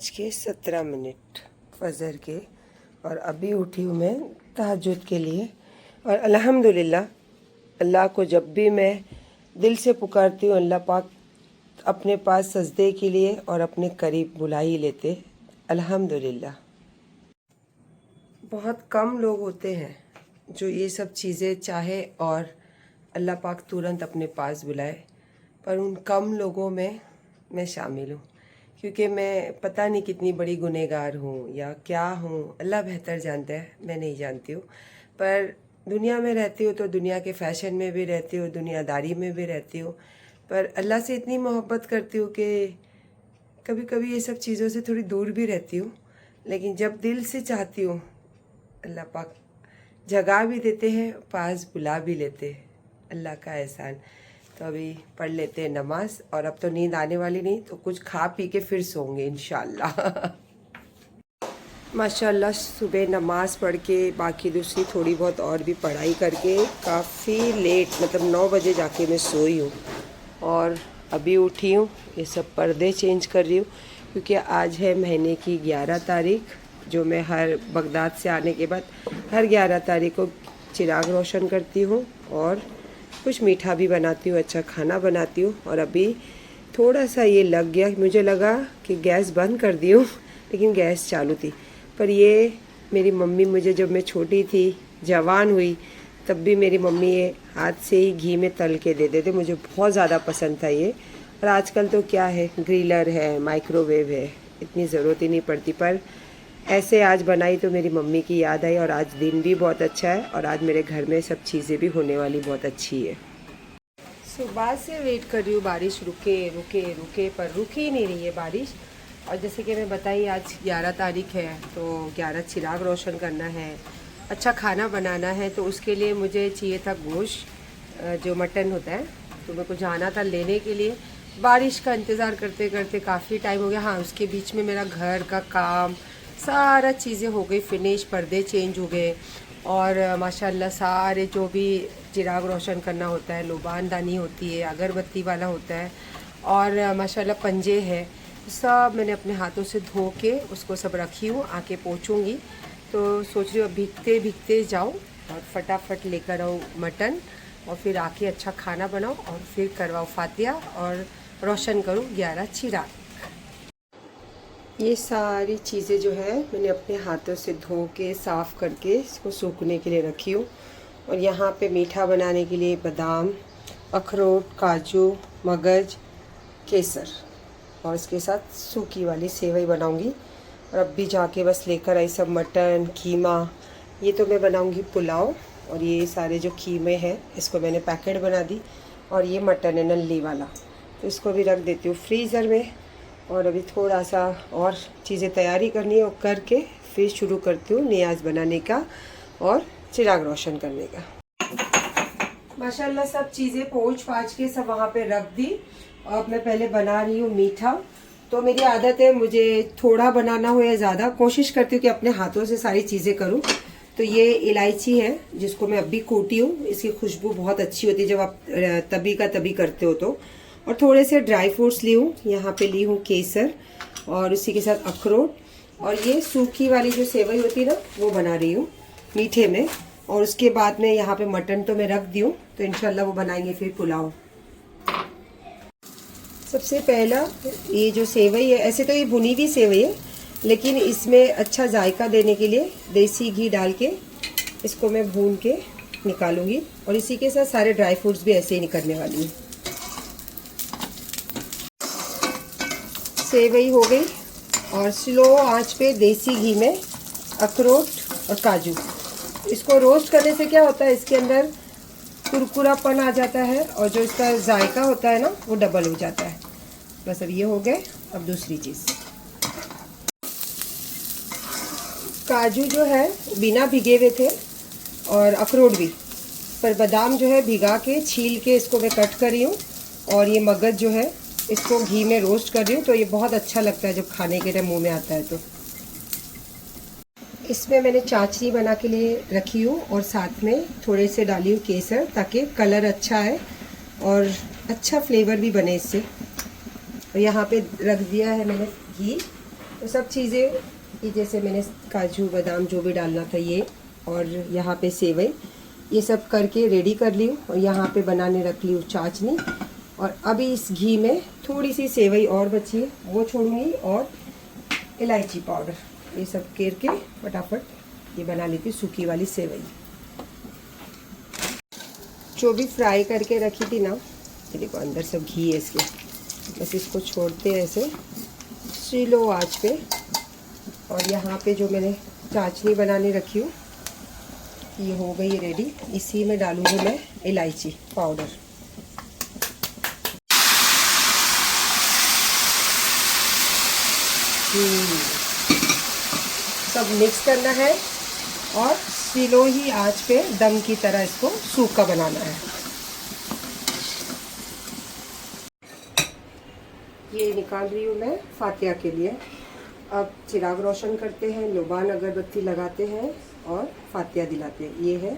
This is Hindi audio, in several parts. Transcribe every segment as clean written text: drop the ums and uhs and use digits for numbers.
9:17 फजर के, और अभी उठी हूँ मैं तहज्जुद के लिए। और अल्हम्दुलिल्लाह, अल्लाह को जब भी मैं दिल से पुकारती हूँ, अल्लाह पाक अपने पास सजदे के लिए और अपने करीब बुला ही लेते। अल्हम्दुलिल्लाह। बहुत कम लोग होते हैं जो ये सब चीज़ें चाहे और अल्लाह पाक तुरंत अपने पास बुलाए, पर उन कम लोगों में मैं शामिल हूँ, क्योंकि मैं पता नहीं कितनी बड़ी गुनहगार हूँ या क्या हूँ, अल्लाह बेहतर जानता है, मैं नहीं जानती हूँ। पर दुनिया में रहती हूँ तो दुनिया के फ़ैशन में भी रहती हूँ, दुनियादारी में भी रहती हूँ, पर अल्लाह से इतनी मोहब्बत करती हूँ कि कभी कभी ये सब चीज़ों से थोड़ी दूर भी रहती हूँ। लेकिन जब दिल से चाहती हूँ, अल्लाह पाक जगह भी देते हैं, पास बुला भी लेते हैं। अल्लाह का एहसान। तो अभी पढ़ लेते हैं नमाज, और अब तो नींद आने वाली नहीं, तो कुछ खा पी के फिर सोंगे इंशाल्लाह। माशाल्लाह सुबह नमाज पढ़ के बाकी दूसरी थोड़ी बहुत और भी पढ़ाई करके काफ़ी लेट, मतलब 9 बजे जाके मैं सोई हूँ, और अभी उठी हूँ। ये सब पर्दे चेंज कर रही हूँ क्योंकि आज है महीने की 11 तारीख, जो मैं हर बगदाद से आने के बाद हर 11 तारीख को चिराग रोशन करती हूँ और कुछ मीठा भी बनाती हूँ, अच्छा खाना बनाती हूँ। और अभी थोड़ा सा ये लग गया, मुझे लगा कि गैस बंद कर दी हूँ, लेकिन गैस चालू थी। पर ये मेरी मम्मी मुझे, जब मैं छोटी थी, जवान हुई, तब भी मेरी मम्मी ये हाथ से ही घी में तल के दे देते, मुझे बहुत ज़्यादा पसंद था ये। और आजकल तो क्या है, ग्रिलर है, माइक्रोवेव है, इतनी ज़रूरत ही नहीं पड़ती। पर ऐसे आज बनाई तो मेरी मम्मी की याद आई, और आज दिन भी बहुत अच्छा है, और आज मेरे घर में सब चीज़ें भी होने वाली बहुत अच्छी है। सुबह से वेट कर रही हूँ, बारिश रुके रुके रुके, पर रुक ही नहीं रही है बारिश। और जैसे कि मैं बताई, आज 11 तारीख है, तो 11 चिराग रोशन करना है, अच्छा खाना बनाना है, तो उसके लिए मुझे चाहिए था गोश्त, जो मटन होता है, तो मेरे को जाना था लेने के लिए। बारिश का इंतज़ार करते करते काफ़ी टाइम हो गया। हाँ, उसके बीच में मेरा घर का काम, सारा चीज़ें हो गई फिनिश, पर्दे चेंज हो गए, और माशाल्लाह सारे जो भी चिराग रोशन करना होता है, लोबानदानी होती है, अगरबत्ती वाला होता है, और माशाल्लाह पंजे है, सब मैंने अपने हाथों से धो के उसको सब रखी हूँ, आके पोंछूँगी। तो सोच रही हूँ भीगते भीगते जाऊँ और फटाफट लेकर आऊँ मटन, और फिर आके अच्छा खाना बनाऊँ, और फिर करवाऊँ फातिहा और रोशन करूँ 11 चिराग। ये सारी चीज़ें जो है मैंने अपने हाथों से धो के साफ़ करके इसको सूखने के लिए रखी हूँ। और यहाँ पे मीठा बनाने के लिए बादाम, अखरोट, काजू, मगज, केसर, और इसके साथ सूखी वाली सेवई बनाऊँगी। और अब भी जाके बस लेकर आई सब मटन, कीमा। ये तो मैं बनाऊँगी पुलाव, और ये सारे जो कीमे हैं इसको मैंने पैकेट बना दी, और ये मटन है नल्ली वाला, तो इसको भी रख देती हूँ फ्रीज़र में। और अभी थोड़ा सा और चीज़ें तैयारी करनी है, और करके फिर शुरू करती हूँ नियाज़ बनाने का और चिराग रोशन करने का। माशाल्लाह सब चीज़ें पोंछ पाछ के सब वहाँ पे रख दी। और मैं पहले बना रही हूँ मीठा। तो मेरी आदत है, मुझे थोड़ा बनाना हो या ज़्यादा, कोशिश करती हूँ कि अपने हाथों से सारी चीज़ें करूँ। तो ये इलायची है जिसको मैं अभी कूटी हूँ, इसकी खुशबू बहुत अच्छी होती है जब आप तभी का तभी करते हो तो। और थोड़े से ड्राई फ्रूट्स ली हूँ, यहाँ पे ली हूँ केसर, और उसी के साथ अखरोट, और ये सूखी वाली जो सेवई होती है ना, वो बना रही हूँ मीठे में। और उसके बाद में यहाँ पे मटन तो मैं रख दी हूँ, तो इंशाल्लाह वो बनाएंगे फिर पुलाव। सबसे पहला ये जो सेवई है, ऐसे तो ये भुनी हुई सेवई है, लेकिन इसमें अच्छा जायका देने के लिए देसी घी डाल के इसको मैं भून के निकालूंगी, और इसी के साथ सारे ड्राई फ्रूट्स भी ऐसे ही निकलने वाली हूँ। सेवई हो गई, और स्लो आंच पे देसी घी में अखरोट और काजू, इसको रोस्ट करने से क्या होता है, इसके अंदर कुरकुरापन आ जाता है, और जो इसका जायका होता है ना, वो डबल हो जाता है। बस अब ये हो गए। अब दूसरी चीज़, काजू जो है बिना भिगे हुए थे, और अखरोट भी, पर बादाम जो है भिगा के छील के इसको मैं कट करी हूँ, और ये मगज जो है इसको घी में रोस्ट कर रही हूँ। तो ये बहुत अच्छा लगता है जब खाने के टाइम मुंह में आता है। तो इसमें मैंने चाचनी बना के लिए रखी हूँ, और साथ में थोड़े से डाली हूँ केसर, ताकि कलर अच्छा है और अच्छा फ्लेवर भी बने इससे। और यहाँ पे रख दिया है मैंने घी, तो सब चीज़ें ये जैसे मैंने काजू बादाम जो भी डालना था ये, और यहाँ पे सेवई, ये सब करके रेडी कर ली हूँ। और यहाँ पे बनाने रख ली हूँ चाशनी। और अभी इस घी में थोड़ी सी सेवई और बची है, वो छोड़ूंगी, और इलायची पाउडर, ये सब केर के फटाफट ये बना लेती हूँ सूखी वाली सेवई। जो भी फ्राई करके रखी थी ना, ये देखो अंदर सब घी है इसके, बस इसको छोड़ते हैं ऐसे स्लो आंच पे। और यहाँ पे जो मैंने चाशनी बनाने रखी हूँ ये हो गई रेडी। इसी में डालूंगी मैं इलायची पाउडर। सब मिक्स करना है और स्लो ही आंच पे दम की तरह इसको सूखा बनाना है। ये निकाल रही हूँ मैं फातिया के लिए। अब चिराग रोशन करते हैं, लोबान अगरबत्ती लगाते हैं और फातिया दिलाते हैं। ये है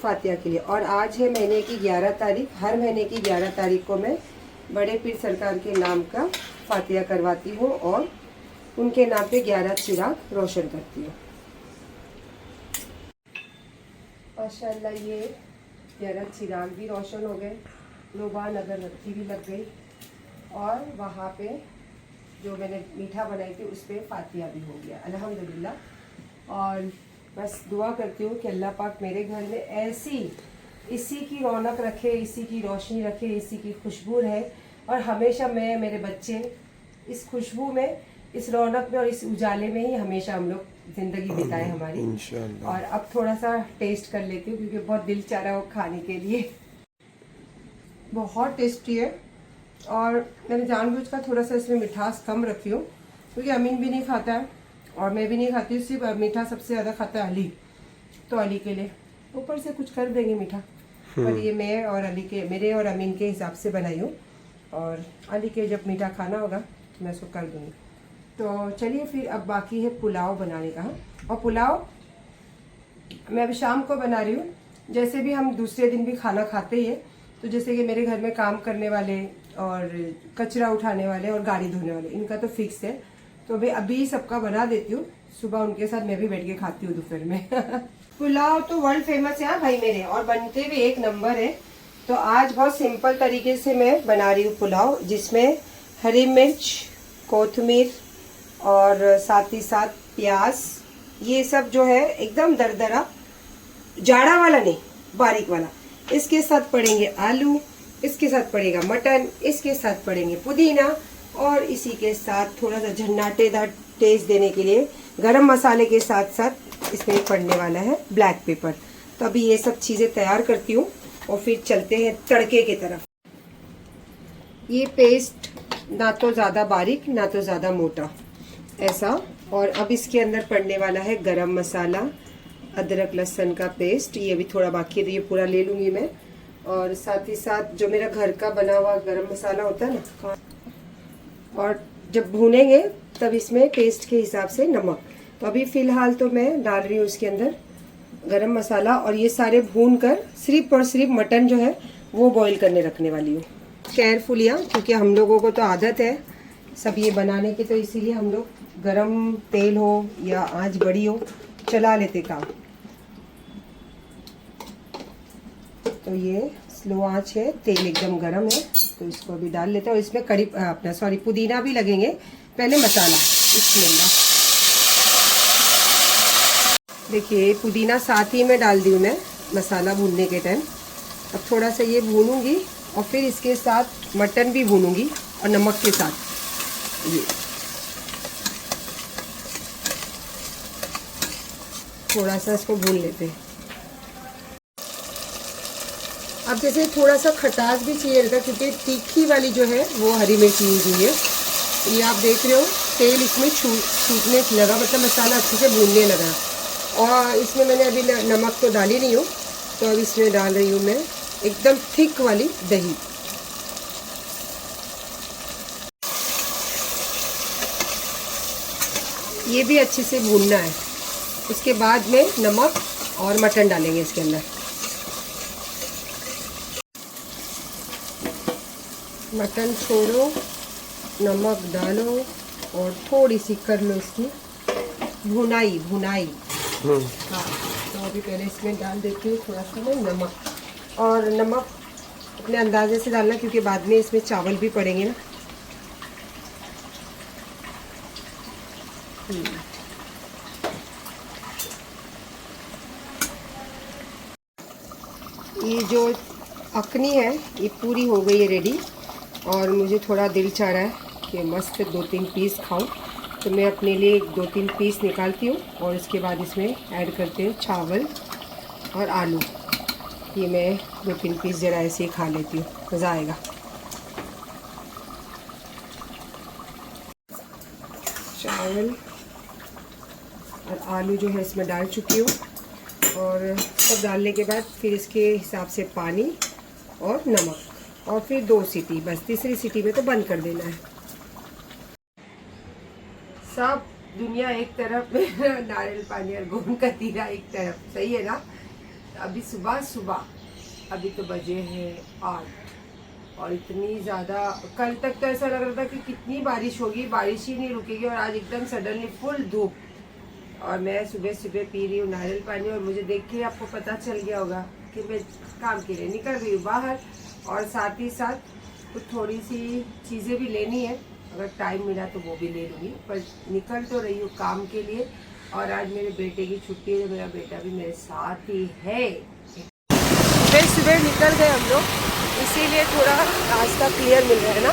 फातिया के लिए। और आज है महीने की 11 तारीख। हर महीने की 11 तारीख को मैं बड़े पीर सरकार के नाम का फातिया करवाती हूँ और उनके नाम पे 11 चिराग रोशन करती हूँ। माशाल्लाह ये 11 चिराग भी रोशन हो गए, लोबान अगरबत्ती भी लग गई, और वहाँ पे जो मैंने मीठा बनाई थी उस पर फातिया भी हो गया अल्हम्दुलिल्लाह। और बस दुआ करती हूँ कि अल्लाह पाक मेरे घर में ऐसी इसी की रौनक रखे, इसी की रोशनी रखे, इसी की खुशबू रहे, और हमेशा मैं, मेरे बच्चे इस खुशबू में, इस रौनक में और इस उजाले में ही हमेशा हम लोग ज़िंदगी बिताए हमारी इंशाअल्लाह। और अब थोड़ा सा टेस्ट कर लेती हूँ क्योंकि बहुत दिल चाह रहा है वो खाने के लिए। बहुत टेस्टी है। और मैंने जानबूझकर थोड़ा सा इसमें मिठास कम रखी हूँ क्योंकि अमीन भी नहीं खाता है और मैं भी नहीं खाती हूँ, सिर्फ मीठा सबसे ज़्यादा खाता है अली, तो अली के लिए ऊपर से कुछ कर देंगे मीठा। पर ये मैं और अली के, मेरे और अमीन के हिसाब से बनाई हूँ, और अली के जब मीठा खाना होगा तो मैं उसको कर दूँगी। तो चलिए फिर अब बाकी है पुलाव बनाने का। और पुलाव मैं अभी शाम को बना रही हूँ। जैसे भी हम दूसरे दिन भी खाना खाते ही है, तो जैसे कि मेरे घर में काम करने वाले और कचरा उठाने वाले और गाड़ी धोने वाले, इनका तो फिक्स है, तो मैं अभी सबका बना देती हूँ। सुबह उनके साथ मैं भी बैठ के खाती हूँ दोपहर में। पुलाव तो वर्ल्ड फेमस है भाई मेरे, और बनते भी एक नंबर है। तो आज बहुत सिंपल तरीके से मैं बना रही हूँ पुलाव, जिसमें हरी मिर्च, कोथमीर और साथ ही साथ प्याज, ये सब जो है एकदम दरदरा, जाड़ा वाला नहीं, बारीक वाला। इसके साथ पड़ेंगे आलू, इसके साथ पड़ेगा मटन, इसके साथ पड़ेंगे पुदीना, और इसी के साथ थोड़ा सा झन्नाटेदार टेस्ट देने के लिए गरम मसाले के साथ साथ इसमें पड़ने वाला है ब्लैक पेपर। तो अभी ये सब चीज़ें तैयार करती हूँ और फिर चलते हैं तड़के की तरफ। ये पेस्ट ना तो ज़्यादा बारीक ना तो ज़्यादा मोटा, ऐसा। और अब इसके अंदर पड़ने वाला है गरम मसाला, अदरक लहसुन का पेस्ट, ये भी थोड़ा बाकी है तो ये पूरा ले लूँगी मैं। और साथ ही साथ जो मेरा घर का बना हुआ गरम मसाला होता है ना, और जब भूनेंगे तब इसमें टेस्ट के हिसाब से नमक। तो अभी फ़िलहाल तो मैं डाल रही हूँ इसके अंदर गरम मसाला, और ये सारे भून कर सिर्फ और सिर्फ मटन जो है वो बॉईल करने रखने वाली हूँ केयरफुली, क्योंकि हम लोगों को तो आदत है सब ये बनाने की, तो इसीलिए हम लोग गरम तेल हो या आंच बड़ी हो चला लेते काम। तो ये स्लो आंच है, तेल एकदम गरम है, तो इसको अभी डाल लेते हैं। और इसमें कड़ी अपना पुदीना भी लगेंगे, पहले मसाला। देखिए पुदीना साथ ही में डाल दी हूँ मैं मसाला भूनने के टाइम। अब थोड़ा सा ये भूनूंगी और फिर इसके साथ मटन भी भूनूंगी और नमक के साथ। ये थोड़ा सा इसको भून लेते हैं। अब जैसे थोड़ा सा खटास भी चाहिए रहता, क्योंकि तीखी वाली जो है वो हरी मिर्च यूज हुई है। ये आप देख रहे हो तेल इसमें छूटने लगा, मतलब मसाला अच्छे से भूनने लगा। और इसमें मैंने अभी नमक तो डाली नहीं हूँ, तो अब इसमें डाल रही हूँ मैं एकदम थिक वाली दही। ये भी अच्छे से भूनना है। उसके बाद में नमक और मटन डालेंगे इसके अंदर। मटन छोड़ो, नमक डालो, और थोड़ी सी कर लो इसकी भुनाई। हाँ, तो अभी पहले इसमें डाल देती हूँ थोड़ा सा ना नमक, और नमक अपने अंदाजे से डालना क्योंकि बाद में इसमें चावल भी पड़ेंगे ना। ये जो अखनी है ये पूरी हो गई है रेडी, और मुझे थोड़ा दिल चाह रहा है कि मस्त 2-3 पीस खाऊं, तो मैं अपने लिए 2-3 पीस निकालती हूँ और इसके बाद इसमें ऐड करती हूँ चावल और आलू। ये मैं 2-3 पीस ज़रा ऐसे ही खा लेती हूँ, मज़ा आएगा। चावल और आलू जो है इसमें डाल चुकी हूँ, और सब डालने के बाद फिर इसके हिसाब से पानी और नमक, और फिर 2 सीटी, बस तीसरी सीटी में तो बंद कर देना है। सब दुनिया एक तरफ में, नारियल पानी और गोंद कतीरा एक तरफ, सही है ना। अभी सुबह अभी तो बजे हैं 8, और इतनी ज़्यादा, कल तक तो ऐसा लग रहा था कि कितनी बारिश होगी, बारिश ही नहीं रुकेगी, और आज एकदम सडनली फुल धूप। और मैं सुबह पी रही हूँ नारियल पानी, और मुझे देख के आपको पता चल गया होगा कि मैं काम के लिए निकल रही हूँ बाहर, और साथ ही साथ कुछ थोड़ी सी चीज़ें भी लेनी है, अगर टाइम मिला तो वो भी ले लूँगी, पर निकल तो रही हूँ काम के लिए। और आज मेरे बेटे की छुट्टी है, मेरा बेटा भी मेरे साथ ही है। सुबह निकल गए हम लोग, इसीलिए थोड़ा रास्ता क्लियर मिल रहा है ना।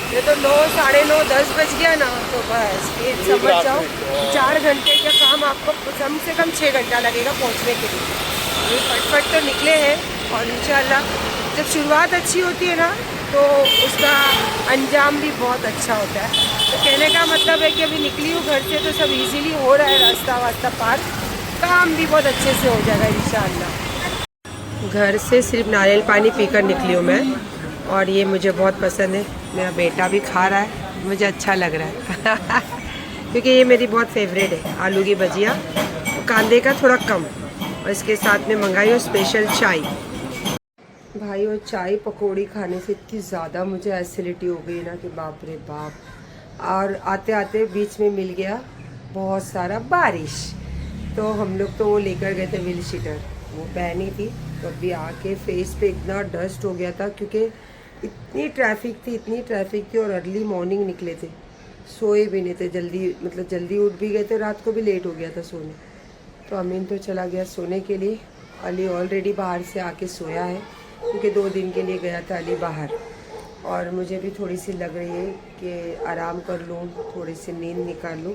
ये तो 9, साढ़े 9, 10 बज गया ना, तो बस ये समझ जाओ 4 घंटे का काम आपको कम से कम 6 घंटा लगेगा पहुंचने के लिए। ये फटफट तो निकले हैं, और इंशाल्लाह जब शुरुआत अच्छी होती है ना तो उसका अंजाम भी बहुत अच्छा होता है। तो कहने का मतलब है कि अभी निकली हूँ घर से तो सब इजीली हो रहा है, रास्ता वास्ता पार, काम भी बहुत अच्छे से हो जाएगा इंशाल्लाह। घर से सिर्फ नारियल पानी पीकर निकली हूँ मैं, और ये मुझे बहुत पसंद है, मेरा बेटा भी खा रहा है, मुझे अच्छा लग रहा है क्योंकि ये मेरी बहुत फेवरेट है। आलू की भजिया, कांदे का थोड़ा कम, और इसके साथ में मंगाई हो स्पेशल चाय। भाई वो चाय पकौड़ी खाने से इतनी ज़्यादा मुझे एसिडिटी हो गई ना कि बाप रे बाप। और आते आते बीच में मिल गया बहुत सारा बारिश, तो हम लोग तो वो लेकर गए थे विल शीटर, वो पहनी थी, तो अभी आके फेस पे इतना डस्ट हो गया था क्योंकि इतनी ट्रैफिक थी और अर्ली मॉर्निंग निकले थे, सोए भी नहीं थे जल्दी, मतलब जल्दी उठ भी गए थे, रात को भी लेट हो गया था सोने। तो अमीन तो चला गया सोने के लिए, अली ऑलरेडी बाहर से आके सोया है क्योंकि 2 दिन के लिए गया था अली बाहर, और मुझे भी थोड़ी सी लग रही है कि आराम कर लूँ, थोड़ी सी नींद निकाल लूँ।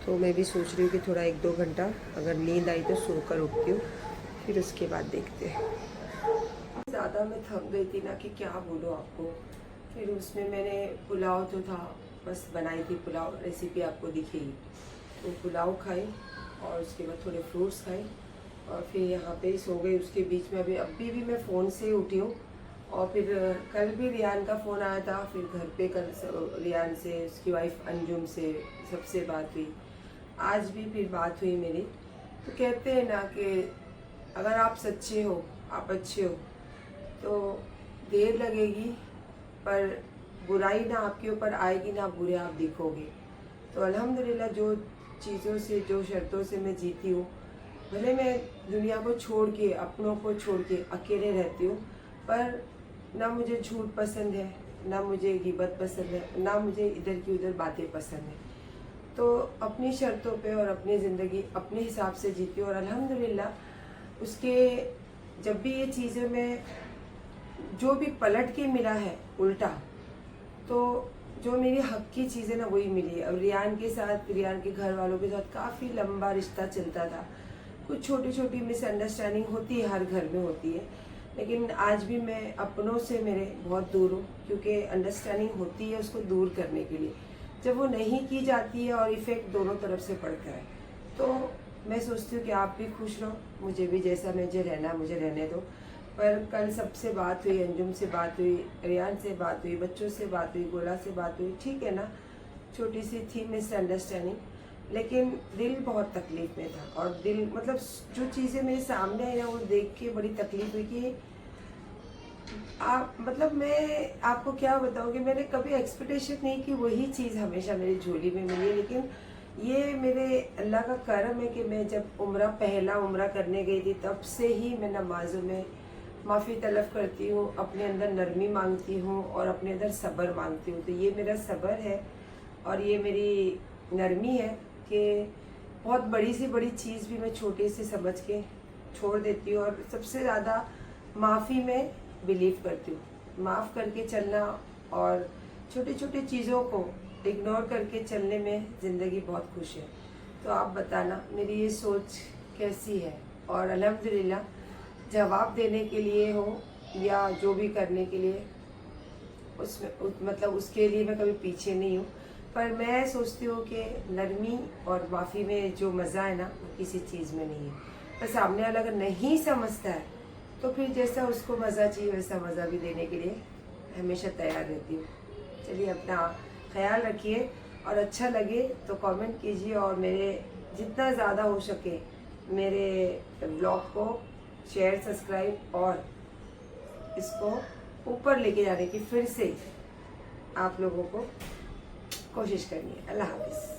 तो मैं भी सोच रही हूँ कि थोड़ा 1-2 घंटा अगर नींद आई तो सोकर उठती हूँ, फिर उसके बाद देखते हैं। ज़्यादा मैं थक गई थी ना कि क्या बोलूँ आपको। फिर उसमें मैंने पुलाव तो था, बस बनाई थी पुलाव, रेसिपी आपको दिखेगी, तो पुलाव खाई और उसके बाद थोड़े फ्रूट्स खाए, और फिर यहाँ पे सो गई। उसके बीच में अभी भी मैं फ़ोन से उठी हूँ, और फिर कल भी रियान का फ़ोन आया था, फिर घर पे कल रियान से, उसकी वाइफ अंजुम से, सबसे बात हुई। आज भी फिर बात हुई मेरी। तो कहते हैं ना कि अगर आप सच्चे हो, आप अच्छे हो, तो देर लगेगी पर बुराई ना आपके ऊपर आएगी, ना बुरे आप दिखोगे। तो अल्हम्दुलिल्लाह जो चीज़ों से, जो शर्तों से मैं जीती हूँ, भले मैं दुनिया को छोड़ के, अपनों को छोड़ के अकेले रहती हूँ, पर ना मुझे झूठ पसंद है, ना मुझे गिबत पसंद है, ना मुझे इधर की उधर बातें पसंद है। तो अपनी शर्तों पे और अपनी ज़िंदगी अपने हिसाब से जीती हूँ, और अल्हम्दुलिल्लाह उसके जब भी ये चीज़ें में जो भी पलट के मिला है उल्टा, तो जो मेरी हक की चीज़ें ना वही मिली। अब रियान के साथ, रियान के घर वालों के साथ काफ़ी लंबा रिश्ता चलता था, कुछ छोटी छोटी मिसअंडरस्टैंडिंग होती है, हर घर में होती है, लेकिन आज भी मैं अपनों से मेरे बहुत दूर हूँ, क्योंकि अंडरस्टैंडिंग होती है उसको दूर करने के लिए। जब वो नहीं की जाती है और इफ़ेक्ट दोनों तरफ से पड़ता है, तो मैं सोचती हूँ कि आप भी खुश रहो, मुझे भी जैसा मुझे रहना मुझे रहने दो। पर कल सबसे बात हुई, अंजुम से बात हुई, रियान से बात हुई, बच्चों से बात हुई, गोला से बात हुई, ठीक है ना, छोटी सी थी मिसअंडरस्टैंडिंग, लेकिन दिल बहुत तकलीफ में था। और दिल मतलब जो चीज़ें मेरे सामने आई ना, वो देख के बड़ी तकलीफ हुई कि आप मतलब मैं आपको क्या बताऊँ कि मैंने कभी एक्सपेक्टेशन नहीं कि वही चीज़ हमेशा मेरी झोली में मिली, लेकिन ये मेरे अल्लाह का करम है कि मैं जब पहला उम्रा करने गई थी तब से ही मैं नमाज़ों में माफ़ी तलब करती हूँ, अपने अंदर नरमी मांगती हूँ और अपने अंदर सब्र मांगती हूँ। तो ये मेरा सब्र है और ये मेरी नरमी है कि बहुत बड़ी सी बड़ी चीज़ भी मैं छोटी सी समझ के छोड़ देती हूँ। और सबसे ज़्यादा माफ़ी में बिलीव करती हूँ। माफ़ करके चलना और छोटी छोटी चीज़ों को इग्नोर करके चलने में ज़िंदगी बहुत खुश है। तो आप बताना मेरी ये सोच कैसी है। और अल्हम्दुलिल्लाह जवाब देने के लिए हो या जो भी करने के लिए मतलब उसके लिए मैं कभी पीछे नहीं हूँ। पर मैं सोचती हूँ कि नरमी और माफ़ी में जो मज़ा है ना वो किसी चीज़ में नहीं है। पर सामने वाला अगर नहीं समझता है तो फिर जैसा उसको मज़ा चाहिए वैसा मज़ा भी देने के लिए हमेशा तैयार रहती हूँ। चलिए अपना ख्याल रखिए और अच्छा लगे तो कमेंट कीजिए और मेरे जितना ज़्यादा हो सके मेरे ब्लॉग को शेयर, सब्सक्राइब और इसको ऊपर लेके जाने की फिर से आप लोगों को कोशिश करनी है। अल्लाह हाफिज़।